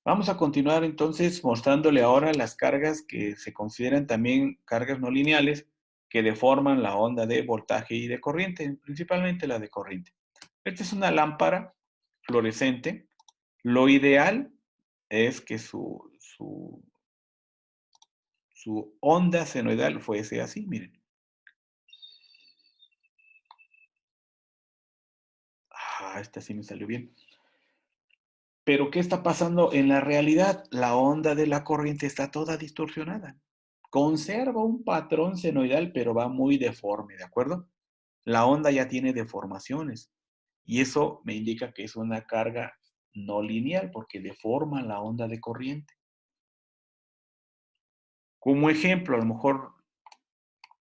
Vamos a continuar entonces mostrándole ahora las cargas que se consideran también cargas no lineales que deforman la onda de voltaje y de corriente, principalmente la de corriente. Esta es una lámpara fluorescente. Lo ideal es que su onda senoidal fuese así, miren. Esta sí me salió bien. Pero, ¿qué está pasando en la realidad? La onda de la corriente está toda distorsionada. Conserva un patrón senoidal, pero va muy deforme, ¿de acuerdo? La onda ya tiene deformaciones y eso me indica que es una carga no lineal porque deforma la onda de corriente. Como ejemplo, a lo mejor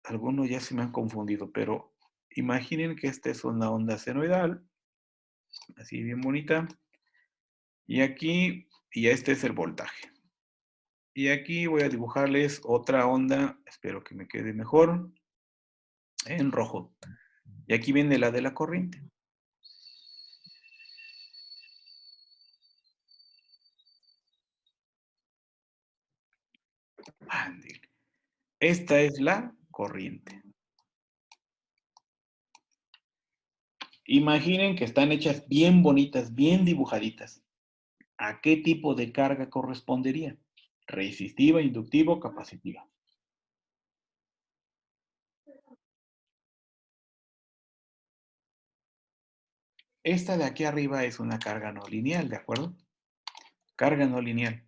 algunos ya se me han confundido, pero imaginen que esta es una onda senoidal, así bien bonita, y este es el voltaje. Y aquí voy a dibujarles otra onda, espero que me quede mejor, en rojo. Y aquí viene la de la corriente. Ándale. Esta es la corriente. Imaginen que están hechas bien bonitas, bien dibujaditas. ¿A qué tipo de carga correspondería? ¿Resistiva, inductiva o capacitiva? Esta de aquí arriba es una carga no lineal, ¿de acuerdo? Carga no lineal.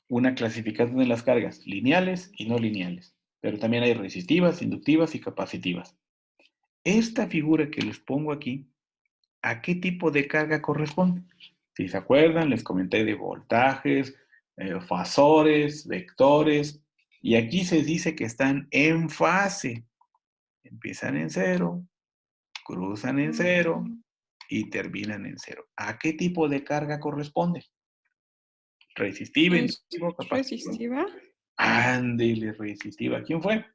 Una clasificación de las cargas, lineales y no lineales. Pero también hay resistivas, inductivas y capacitivas. Esta figura que les pongo aquí, ¿a qué tipo de carga corresponde? Si se acuerdan, les comenté de voltajes, fasores, vectores, y aquí se dice que están en fase. Empiezan en cero, cruzan en cero y terminan en cero. ¿A qué tipo de carga corresponde? ¿Resistiva, ¿Es inductiva o capacitiva? resistiva? Ándele, resistiva. ¿Quién fue?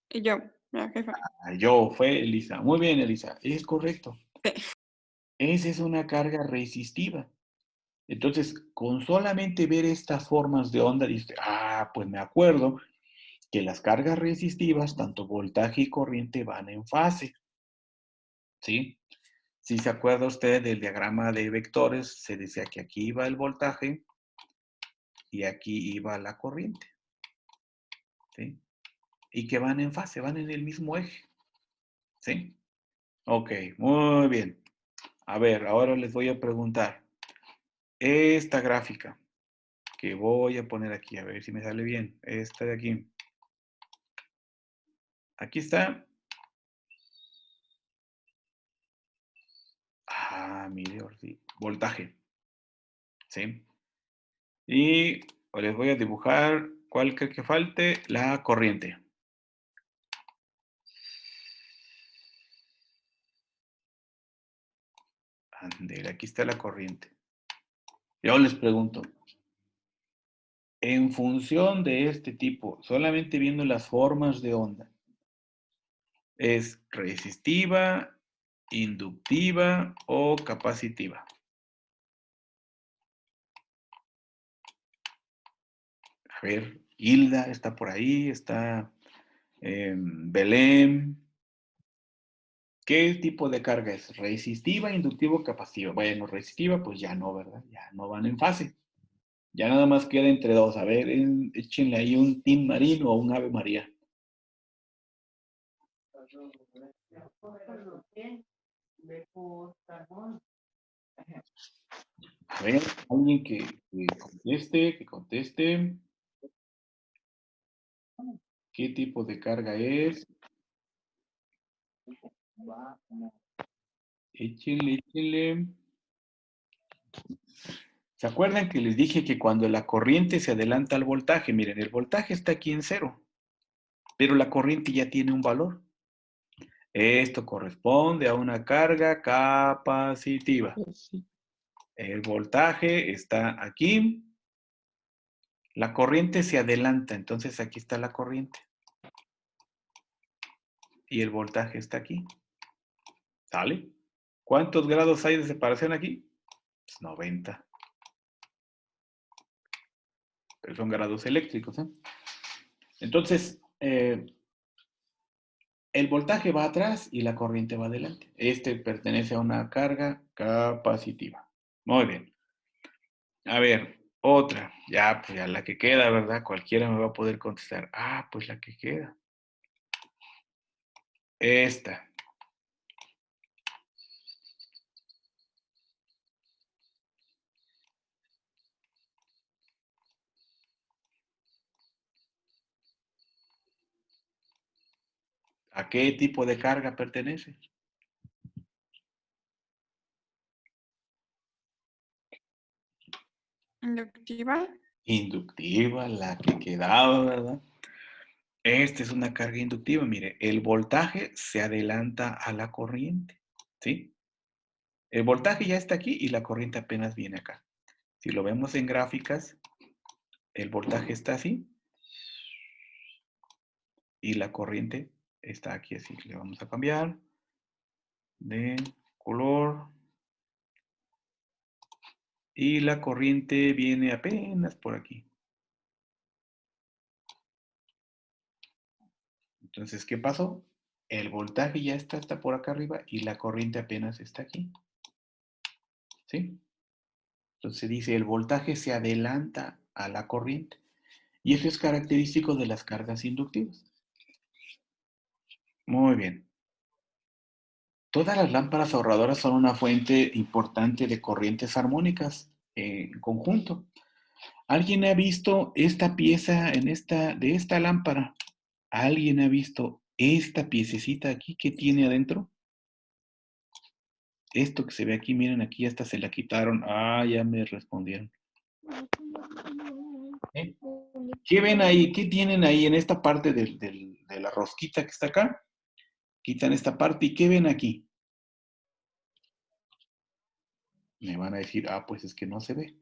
Y yo, la jefa. Yo, fue Elisa. Muy bien, Elisa. Es correcto. Sí. Esa es una carga resistiva. Entonces, con solamente ver estas formas de onda, dice, pues me acuerdo que las cargas resistivas, tanto voltaje y corriente, van en fase, ¿sí? Si se acuerda usted del diagrama de vectores, se decía que aquí iba el voltaje y aquí iba la corriente, ¿sí? Y que van en fase, van en el mismo eje, ¿sí? Ok, muy bien. A ver, ahora les voy a preguntar, esta gráfica que voy a poner aquí, a ver si me sale bien, esta de aquí. Aquí está. Mire, ahora sí, voltaje, ¿sí? Y les voy a dibujar, ¿cuál que falte? La corriente. Ándele, aquí está la corriente. Yo les pregunto, en función de este tipo, solamente viendo las formas de onda, ¿es resistiva, inductiva o capacitiva? A ver, Hilda está por ahí, está Belén. ¿Qué tipo de carga es? ¿Resistiva, inductiva o capacitiva? Bueno, resistiva, pues ya no, ¿verdad? Ya no van en fase. Ya nada más queda entre dos. A ver, échenle ahí un Team Marino o un Ave María. A ver, alguien que conteste. ¿Qué tipo de carga es? Échenle, échenle. ¿Se acuerdan que les dije que cuando la corriente se adelanta al voltaje, miren, el voltaje está aquí en cero, pero la corriente ya tiene un valor. Esto corresponde a una carga capacitiva. Sí. El voltaje está aquí. La corriente se adelanta, entonces aquí está la corriente. Y el voltaje está aquí. ¿Sale? ¿Cuántos grados hay de separación aquí? Es 90. Pero son grados eléctricos, ¿eh? Entonces, el voltaje va atrás y la corriente va adelante. Este pertenece a una carga capacitiva. Muy bien. A ver, otra. Ya, pues ya la que queda, ¿verdad? Cualquiera me va a poder contestar. Ah, pues la que queda. Esta. ¿A qué tipo de carga pertenece? Inductiva. Inductiva, la que quedaba, ¿verdad? Esta es una carga inductiva. Mire, el voltaje se adelanta a la corriente, ¿sí? El voltaje ya está aquí y la corriente apenas viene acá. Si lo vemos en gráficas, el voltaje está así y la corriente está aquí así. Le vamos a cambiar de color y la corriente viene apenas por aquí. Entonces, ¿qué pasó? El voltaje ya está por acá arriba y la corriente apenas está aquí, ¿sí? Entonces dice, el voltaje se adelanta a la corriente. Y eso es característico de las cargas inductivas. Muy bien. Todas las lámparas ahorradoras son una fuente importante de corrientes armónicas en conjunto. ¿Alguien ha visto esta pieza de esta lámpara? ¿Alguien ha visto esta piececita aquí que tiene adentro? Esto que se ve aquí, miren, aquí hasta se la quitaron. Ah, ya me respondieron. ¿Eh? ¿Qué ven ahí? ¿Qué tienen ahí en esta parte de la rosquita que está acá? Quitan esta parte y ¿qué ven aquí? Me van a decir, ah, pues es que no se ve.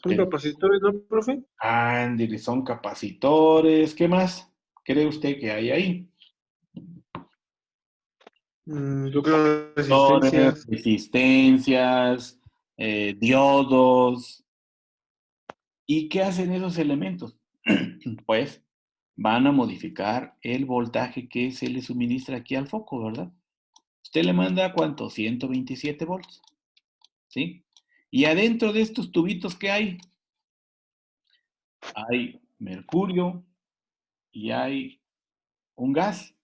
Son capacitores, ¿no, profe? Ándale, son capacitores. ¿Qué más cree usted que hay ahí? Yo creo resistencias. Resistencias, diodos. ¿Y qué hacen esos elementos? Pues van a modificar el voltaje que se le suministra aquí al foco, ¿verdad? Usted le manda, ¿cuánto? 127 volts, ¿sí? Y adentro de estos tubitos, ¿qué hay? Hay mercurio y hay un gas.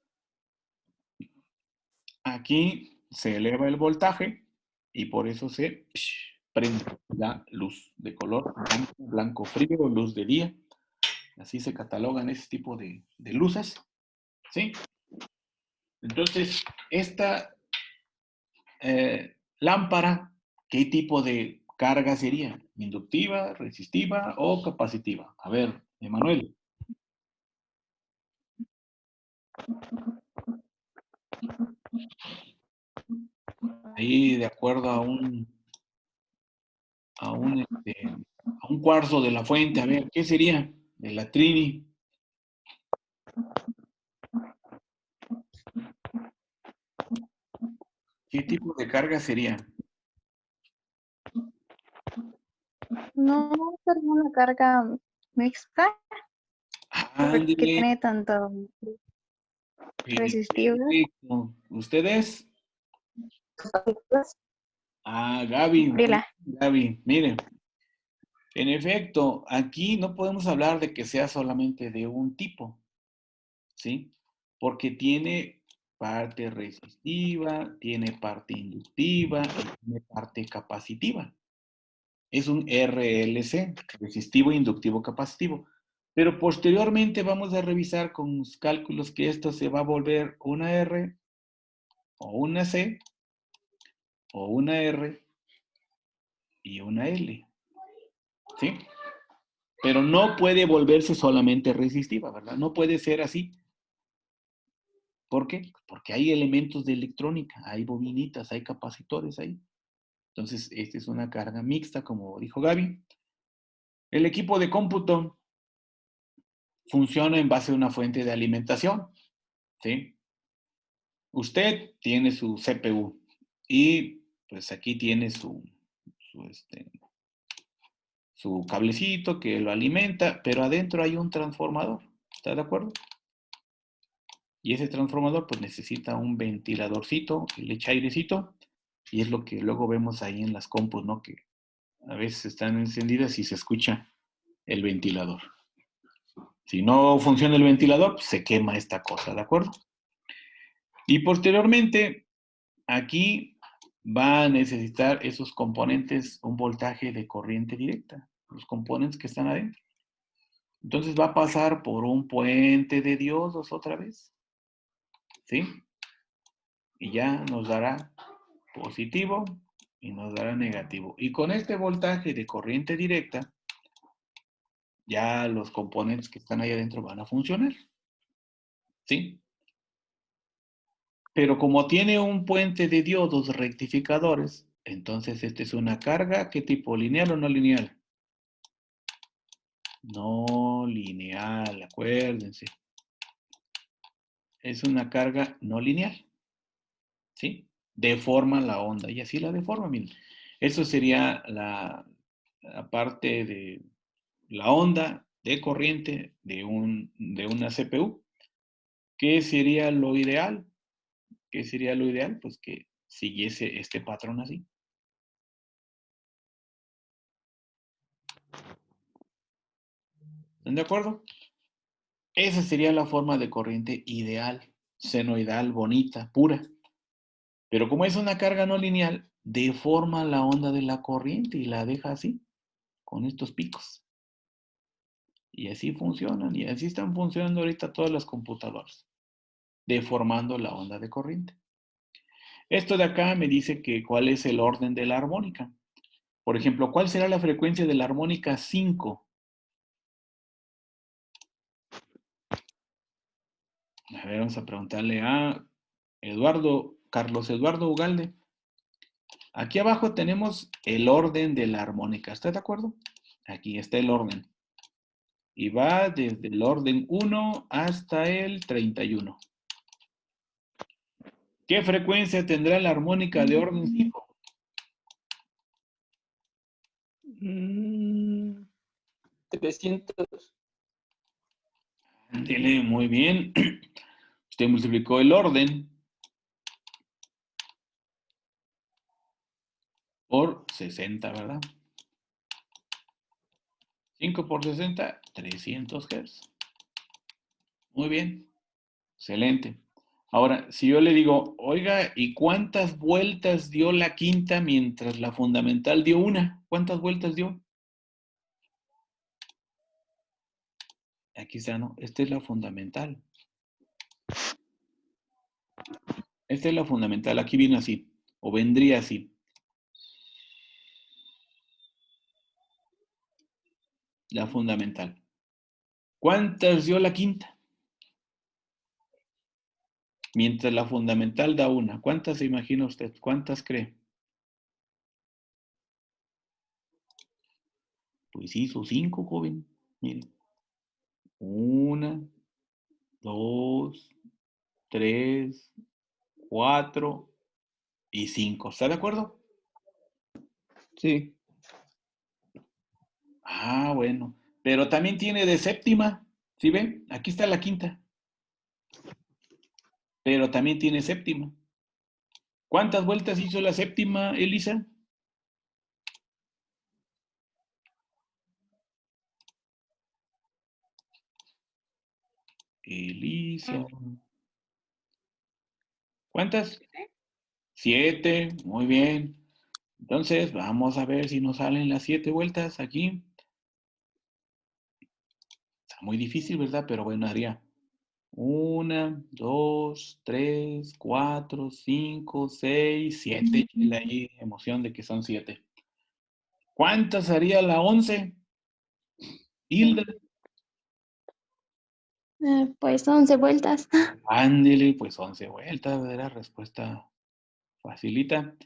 Aquí se eleva el voltaje y por eso se prende la luz de color blanco, blanco frío, luz de día. Así se catalogan ese tipo de luces, ¿sí? Entonces, esta lámpara, ¿qué tipo de carga sería? ¿Inductiva, resistiva o capacitiva? A ver, Emanuel. Ahí, de acuerdo a un cuarzo de la fuente, a ver, ¿qué sería? De la Trini. ¿Qué tipo de carga sería? No es una carga mixta porque Ándele, tiene tanto resistivas perfecto. ¿Ustedes? capacitadas. Ah, Gaby, muy Dila. bien, Gaby, miren, en efecto, aquí no podemos hablar de que sea solamente de un tipo, ¿sí? Porque tiene parte resistiva, tiene parte inductiva y tiene parte capacitiva. Es un RLC, resistivo, inductivo, capacitivo. Pero posteriormente vamos a revisar con los cálculos que esto se va a volver una R o una C o una R y una L, ¿sí? Pero no puede volverse solamente resistiva, ¿verdad? No puede ser así. ¿Por qué? Porque hay elementos de electrónica, hay bobinitas, hay capacitores ahí. Entonces, esta es una carga mixta, como dijo Gaby. El equipo de cómputo funciona en base a una fuente de alimentación, ¿sí? Usted tiene su CPU y pues aquí tiene su su cablecito que lo alimenta, pero adentro hay un transformador. ¿Está de acuerdo? Y ese transformador pues necesita un ventiladorcito que le echa airecito, y es lo que luego vemos ahí en las compus, ¿no? Que a veces están encendidas y se escucha el ventilador. Si no funciona el ventilador, pues se quema esta cosa, ¿de acuerdo? Y posteriormente, aquí va a necesitar esos componentes un voltaje de corriente directa, los componentes que están adentro. Entonces va a pasar por un puente de diodos otra vez, ¿sí? Y ya nos dará positivo y nos dará negativo. Y con este voltaje de corriente directa, ya los componentes que están ahí adentro van a funcionar, ¿sí? Pero como tiene un puente de diodos rectificadores, entonces esta es una carga, ¿qué tipo? ¿Lineal o no lineal? No lineal, acuérdense. Es una carga no lineal, ¿sí? Deforma la onda y así la deforma, miren. Eso sería la parte de la onda de corriente de una CPU. ¿Qué sería lo ideal? ¿Qué sería lo ideal? Pues que siguiese este patrón así. ¿Están de acuerdo? Esa sería la forma de corriente ideal, senoidal, bonita, pura. Pero como es una carga no lineal, deforma la onda de la corriente y la deja así, con estos picos. Y así funcionan, y así están funcionando ahorita todas las computadoras, deformando la onda de corriente. Esto de acá me dice que cuál es el orden de la armónica. Por ejemplo, ¿cuál será la frecuencia de la armónica 5? A ver, vamos a preguntarle a Carlos Eduardo Ugalde. Aquí abajo tenemos el orden de la armónica. ¿Está de acuerdo? Aquí está el orden. Y va desde el orden 1 hasta el 31. ¿Qué frecuencia tendrá la armónica de orden 5? 300. Ándele, muy bien. Usted multiplicó el orden por 60, ¿verdad? 5 por 60, 300 Hz. Muy bien. Excelente. Ahora, si yo le digo, oiga, ¿y cuántas vueltas dio la quinta mientras la fundamental dio una? ¿Cuántas vueltas dio? Aquí está, ¿no? Esta es la fundamental. Esta es la fundamental. Aquí viene así. O vendría así. La fundamental. ¿Cuántas dio la quinta? Mientras la fundamental da una. ¿Cuántas se imagina usted? ¿Cuántas cree? Pues hizo 5, joven. Miren. 1, 2, 3, 4 y 5. ¿Está de acuerdo? Sí. Ah, bueno. Pero también tiene de séptima. ¿Sí ven? Aquí está la quinta. Pero también tiene séptima. ¿Cuántas vueltas hizo la séptima, Elisa? Elisa. ¿Cuántas? 7. Muy bien. Entonces, vamos a ver si nos salen las 7 vueltas aquí. Está muy difícil, ¿verdad? Pero bueno, haría 1, 2, 3, 4, 5, 6, 7. Y ahí emoción de que son 7. ¿Cuántas haría la 11? Hilda. Pues 11 vueltas. Ándele, pues 11 vueltas, era respuesta facilita.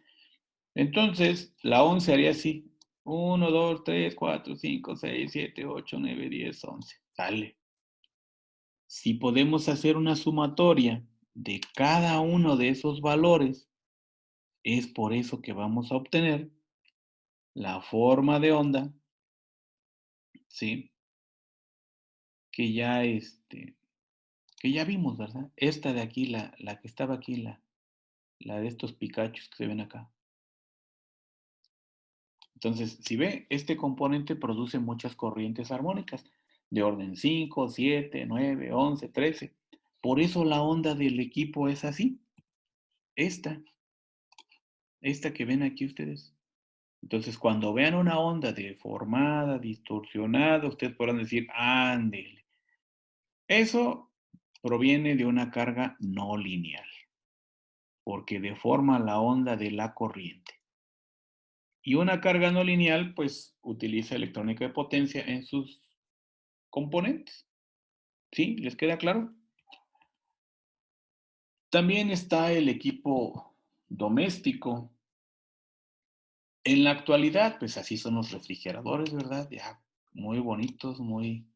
Entonces, la 11 haría así. 1, 2, 3, 4, 5, 6, 7, 8, 9, 10, 11. Sale. Si podemos hacer una sumatoria de cada uno de esos valores, es por eso que vamos a obtener la forma de onda, ¿sí? Que ya, que ya vimos, ¿verdad? Esta de aquí, la que estaba aquí, la de estos picachos que se ven acá. Entonces, si ve, este componente produce muchas corrientes armónicas de orden 5, 7, 9, 11, 13. Por eso la onda del equipo es así. Esta que ven aquí ustedes. Entonces, cuando vean una onda deformada, distorsionada, ustedes podrán decir, ándele. Eso proviene de una carga no lineal, porque deforma la onda de la corriente. Y una carga no lineal, pues, utiliza electrónica de potencia en sus componentes. ¿Sí? ¿Les queda claro? También está el equipo doméstico. En la actualidad, pues así son los refrigeradores, ¿verdad? Ya muy bonitos, muy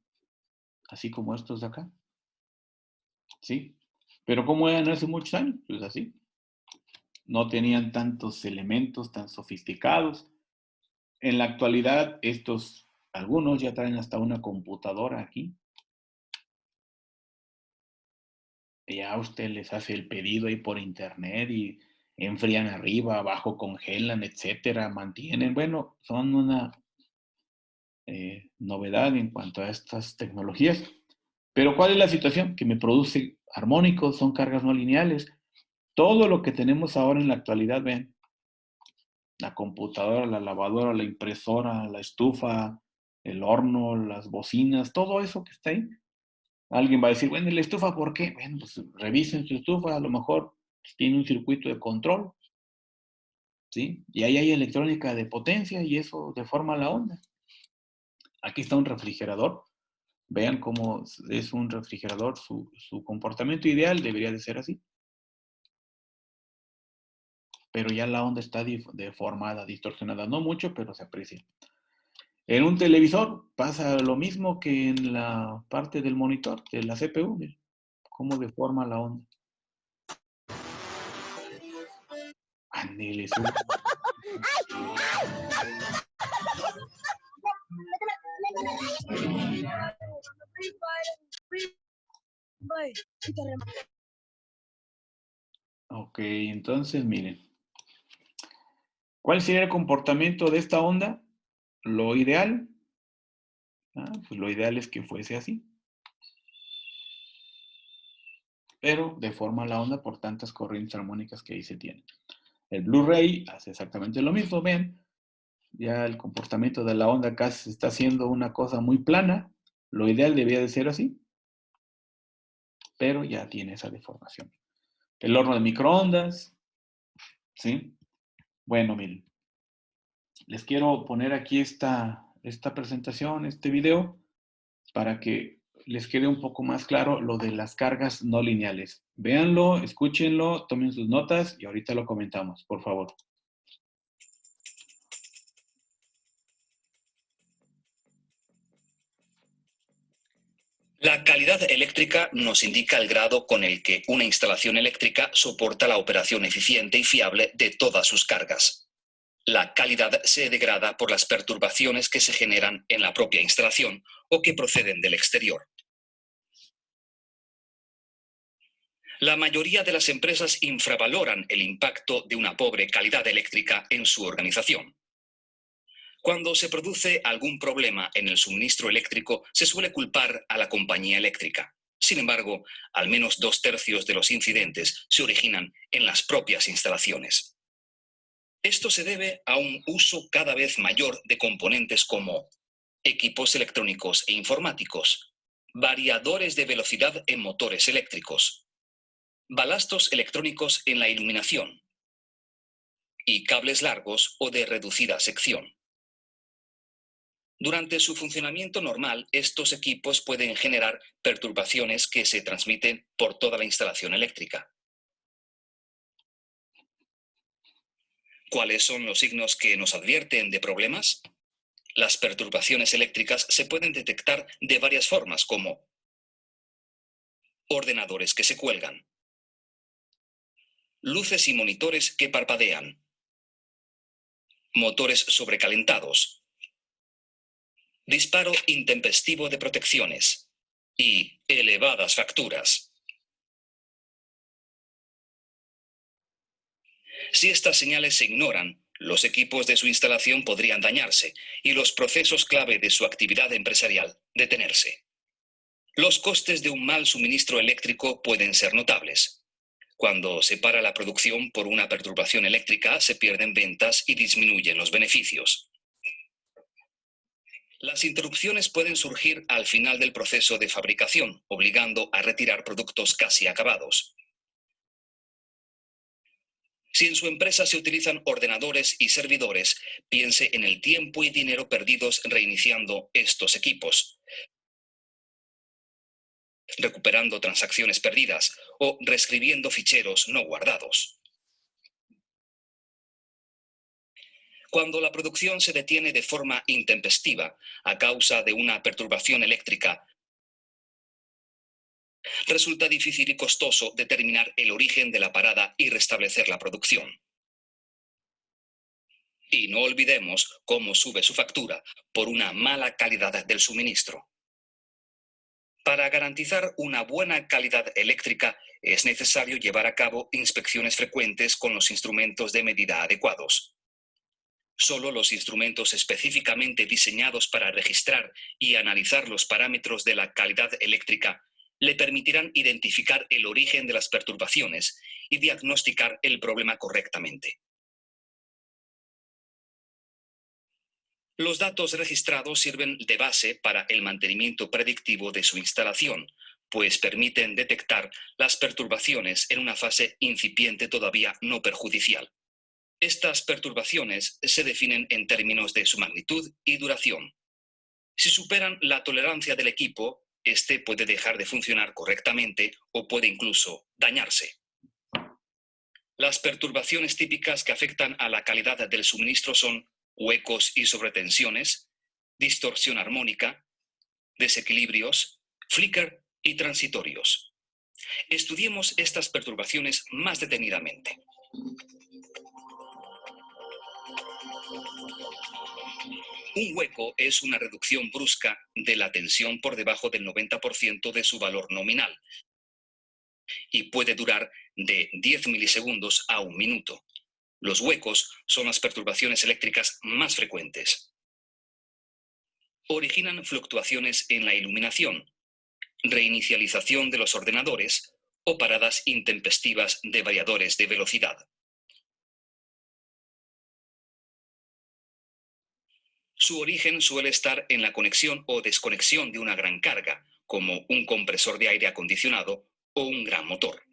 así como estos de acá. ¿Sí? Pero ¿cómo eran hace muchos años? Pues así. No tenían tantos elementos tan sofisticados. En la actualidad, algunos ya traen hasta una computadora aquí. Ya usted les hace el pedido ahí por internet y enfrían arriba, abajo congelan, etcétera, mantienen. Bueno, son una novedad en cuanto a estas tecnologías. Pero ¿cuál es la situación? Que me produce armónicos, son cargas no lineales. Todo lo que tenemos ahora en la actualidad, ven, la computadora, la lavadora, la impresora, la estufa, el horno, las bocinas, todo eso que está ahí. Alguien va a decir, bueno, ¿y la estufa por qué? Bueno, pues revisen su estufa, a lo mejor tiene un circuito de control, ¿sí? Y ahí hay electrónica de potencia y eso deforma la onda. Aquí está un refrigerador. Vean cómo es un refrigerador, su comportamiento ideal debería de ser así. Pero ya la onda está deformada, distorsionada, no mucho, pero se aprecia. En un televisor pasa lo mismo que en la parte del monitor, de la CPU, cómo deforma la onda. Ándele, Ok, entonces miren. ¿Cuál sería el comportamiento de esta onda? Lo ideal, pues lo ideal es que fuese así. Pero deforma la onda por tantas corrientes armónicas que ahí se tienen. El Blu-ray hace exactamente lo mismo, ven. Ya el comportamiento de la onda casi está haciendo una cosa muy plana. Lo ideal debía de ser así, pero ya tiene esa deformación. El horno de microondas, ¿sí? Bueno, miren, les quiero poner aquí esta presentación, este video, para que les quede un poco más claro lo de las cargas no lineales. Véanlo, escúchenlo, tomen sus notas y ahorita lo comentamos, por favor. La calidad eléctrica nos indica el grado con el que una instalación eléctrica soporta la operación eficiente y fiable de todas sus cargas. La calidad se degrada por las perturbaciones que se generan en la propia instalación o que proceden del exterior. La mayoría de las empresas infravaloran el impacto de una pobre calidad eléctrica en su organización. Cuando se produce algún problema en el suministro eléctrico, se suele culpar a la compañía eléctrica. Sin embargo, al menos 2/3 de los incidentes se originan en las propias instalaciones. Esto se debe a un uso cada vez mayor de componentes como equipos electrónicos e informáticos, variadores de velocidad en motores eléctricos, balastos electrónicos en la iluminación y cables largos o de reducida sección. Durante su funcionamiento normal, estos equipos pueden generar perturbaciones que se transmiten por toda la instalación eléctrica. ¿Cuáles son los signos que nos advierten de problemas? Las perturbaciones eléctricas se pueden detectar de varias formas, como ordenadores que se cuelgan, luces y monitores que parpadean, motores sobrecalentados, disparo intempestivo de protecciones y elevadas facturas. Si estas señales se ignoran, los equipos de su instalación podrían dañarse y los procesos clave de su actividad empresarial detenerse. Los costes de un mal suministro eléctrico pueden ser notables. Cuando se para la producción por una perturbación eléctrica, se pierden ventas y disminuyen los beneficios. Las interrupciones pueden surgir al final del proceso de fabricación, obligando a retirar productos casi acabados. Si en su empresa se utilizan ordenadores y servidores, piense en el tiempo y dinero perdidos reiniciando estos equipos, recuperando transacciones perdidas o reescribiendo ficheros no guardados. Cuando la producción se detiene de forma intempestiva a causa de una perturbación eléctrica, resulta difícil y costoso determinar el origen de la parada y restablecer la producción. Y no olvidemos cómo sube su factura por una mala calidad del suministro. Para garantizar una buena calidad eléctrica, es necesario llevar a cabo inspecciones frecuentes con los instrumentos de medida adecuados. Solo los instrumentos específicamente diseñados para registrar y analizar los parámetros de la calidad eléctrica le permitirán identificar el origen de las perturbaciones y diagnosticar el problema correctamente. Los datos registrados sirven de base para el mantenimiento predictivo de su instalación, pues permiten detectar las perturbaciones en una fase incipiente todavía no perjudicial. Estas perturbaciones se definen en términos de su magnitud y duración. Si superan la tolerancia del equipo, este puede dejar de funcionar correctamente o puede incluso dañarse. Las perturbaciones típicas que afectan a la calidad del suministro son huecos y sobretensiones, distorsión armónica, desequilibrios, flicker y transitorios. Estudiemos estas perturbaciones más detenidamente. Un hueco es una reducción brusca de la tensión por debajo del 90% de su valor nominal y puede durar de 10 milisegundos a 1 minuto. Los huecos son las perturbaciones eléctricas más frecuentes. Originan fluctuaciones en la iluminación, reinicialización de los ordenadores o paradas intempestivas de variadores de velocidad. Su origen suele estar en la conexión o desconexión de una gran carga, como un compresor de aire acondicionado o un gran motor.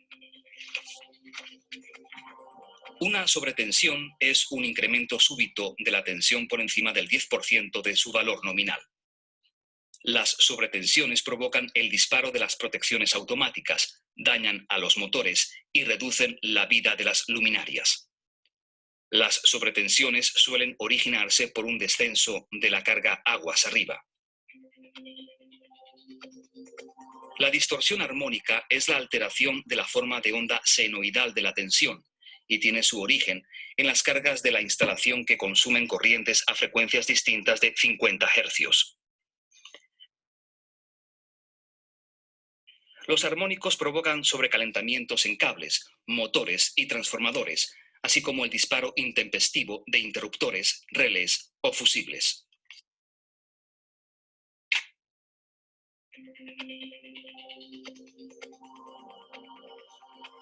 Una sobretensión es un incremento súbito de la tensión por encima del 10% de su valor nominal. Las sobretensiones provocan el disparo de las protecciones automáticas, dañan a los motores y reducen la vida de las luminarias. Las sobretensiones suelen originarse por un descenso de la carga aguas arriba. La distorsión armónica es la alteración de la forma de onda senoidal de la tensión y tiene su origen en las cargas de la instalación que consumen corrientes a frecuencias distintas de 50 Hz. Los armónicos provocan sobrecalentamientos en cables, motores y transformadores, así como el disparo intempestivo de interruptores, relés o fusibles.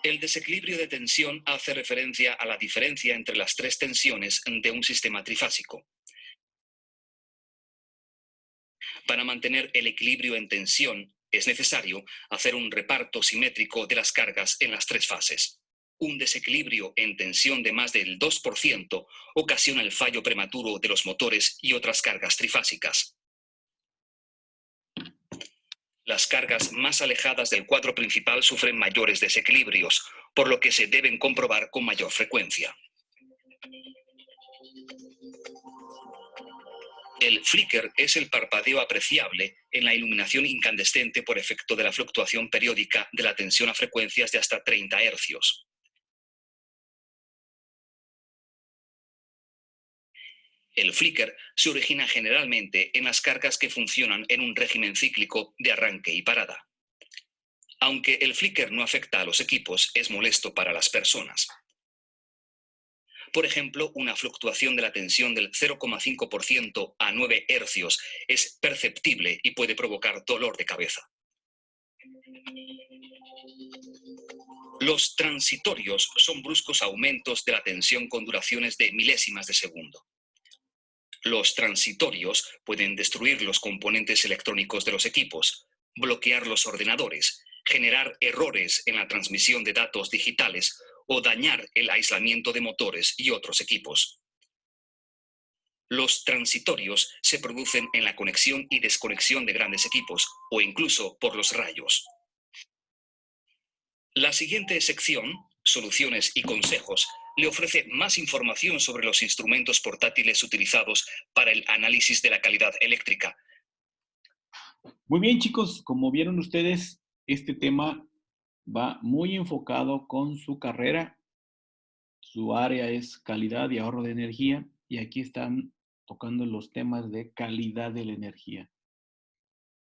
El desequilibrio de tensión hace referencia a la diferencia entre las tres tensiones de un sistema trifásico. Para mantener el equilibrio en tensión, es necesario hacer un reparto simétrico de las cargas en las tres fases. Un desequilibrio en tensión de más del 2% ocasiona el fallo prematuro de los motores y otras cargas trifásicas. Las cargas más alejadas del cuadro principal sufren mayores desequilibrios, por lo que se deben comprobar con mayor frecuencia. El flicker es el parpadeo apreciable en la iluminación incandescente por efecto de la fluctuación periódica de la tensión a frecuencias de hasta 30 Hz. El flicker se origina generalmente en las cargas que funcionan en un régimen cíclico de arranque y parada. Aunque el flicker no afecta a los equipos, es molesto para las personas. Por ejemplo, una fluctuación de la tensión del 0,5% a 9 hercios es perceptible y puede provocar dolor de cabeza. Los transitorios son bruscos aumentos de la tensión con duraciones de milésimas de segundo. Los transitorios pueden destruir los componentes electrónicos de los equipos, bloquear los ordenadores, generar errores en la transmisión de datos digitales o dañar el aislamiento de motores y otros equipos. Los transitorios se producen en la conexión y desconexión de grandes equipos o incluso por los rayos. La siguiente sección, Soluciones y consejos, le ofrece más información sobre los instrumentos portátiles utilizados para el análisis de la calidad eléctrica. Muy bien, chicos, como vieron ustedes, este tema va muy enfocado con su carrera. Su área es calidad y ahorro de energía y aquí están tocando los temas de calidad de la energía.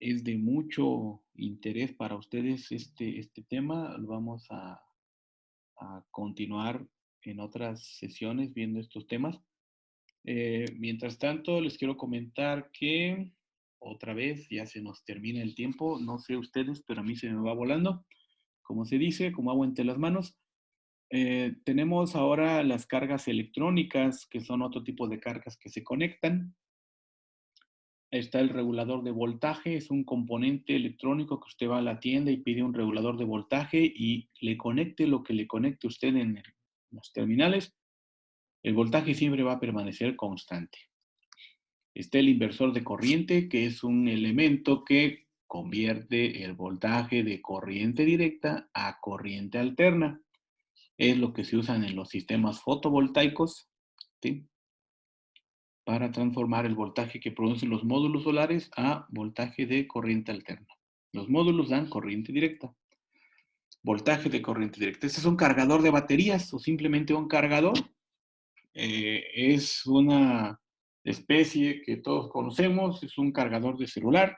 Es de mucho interés para ustedes este tema. Vamos a continuar en otras sesiones viendo estos temas. Mientras tanto, les quiero comentar que otra vez ya se nos termina el tiempo. No sé ustedes, pero a mí se me va volando. Como se dice, como agua entre las manos. Tenemos ahora las cargas electrónicas, que son otro tipo de cargas que se conectan. Está el regulador de voltaje, es un componente electrónico que usted va a la tienda y pide un regulador de voltaje y le conecte lo que le conecte usted en los terminales. El voltaje siempre va a permanecer constante. Está el inversor de corriente, que es un elemento que convierte el voltaje de corriente directa a corriente alterna. Es lo que se usan en los sistemas fotovoltaicos, ¿sí?, para transformar el voltaje que producen los módulos solares a voltaje de corriente alterna. Los módulos dan corriente directa. Voltaje de corriente directa. Este es un cargador de baterías o simplemente un cargador. Es una especie que todos conocemos, es un cargador de celular.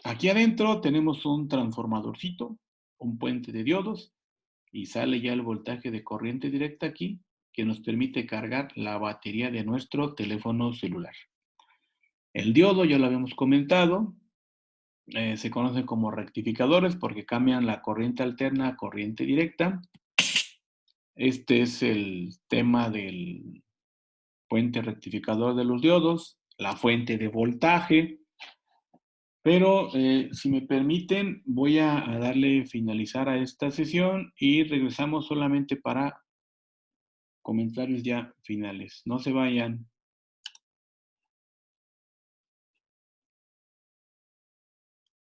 Aquí adentro tenemos un transformadorcito, un puente de diodos, y sale ya el voltaje de corriente directa aquí, que nos permite cargar la batería de nuestro teléfono celular. El diodo, ya lo habíamos comentado, se conocen como rectificadores porque cambian la corriente alterna a corriente directa. Este es el tema del puente rectificador de los diodos, la fuente de voltaje. Pero si me permiten, voy a darle finalizar a esta sesión y regresamos solamente para comentarios ya finales. No se vayan.